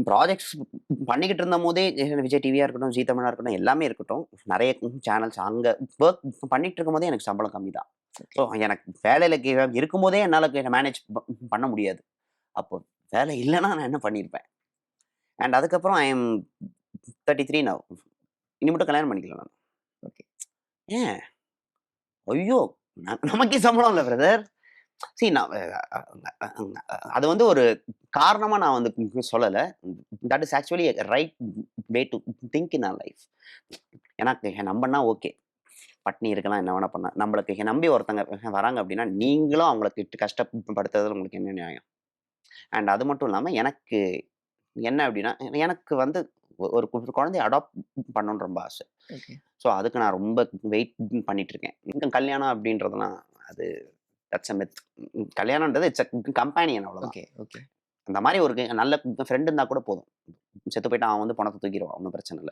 Projects பண்ணிக்கிட்டு இருந்தபோதே விஜய் டிவியா இருக்கட்டும், ஜீ தமிழா இருக்கட்டும், எல்லாமே இருக்கட்டும். நெறைய சேனல்ஸ் அங்க வொர்க் பண்ணிட்டு இருக்கும்போதே எனக்கு சம்பளம் கம்மி தான். ஸோ எனக்கு வேலையில இருக்கும்போதே என்னால மேனேஜ் பண்ண முடியாது. அப்போ வேலை இல்லன்னா நான் என்ன பண்ணியிருப்பேன்? அண்ட் அதுக்கப்புறம் ஐ அம் 33 நவ். இனி மட்டும் கல்யாணம் பண்ணிக்கல நானு. ஓகே. ஏன்? ஐயோ! நமக்கே சம்பளம் இல்ல பிரதர். சி நான் அது வந்து ஒரு காரணமா நான் வந்து சொல்லல. That is actually right way to think in our life. எனக்கு நம்பன்னா ஓகே. பட்னி இருக்கலாம், என்ன வேணா பண்ணலாம். நம்மளுக்கு நம்பி ஒருத்தங்க வராங்க அப்படின்னா, நீங்களும் அவங்கள கஷ்டப்படுத்துறதுல உங்களுக்கு என்ன நியாயம்? அண்ட் அது மட்டும் இல்லாம எனக்கு என்ன அப்படின்னா, எனக்கு வந்து ஒரு குழந்தைய அடாப்ட் பண்ணணும்னு ரொம்ப ஆசை. ஓகே. ஸோ அதுக்கு நான் ரொம்ப வெயிட் பண்ணிட்டு இருக்கேன். கல்யாணம் அப்படின்றதெல்லாம் அது தட்ஸ் அ மித். கல்யாணம்ன்றது இட்ஸ் அ கம்பேனியன் அவ்வளோதான். ஓகே. ஓகே. அந்த மாரி ஒரு நல்ல ஃப்ரெண்ட் இருந்தா கூட போதும். செத்து போயிட்டா அவன் வந்து பணத்த தூக்கிருவான். ஒண்ணும் பிரச்சனை இல்ல.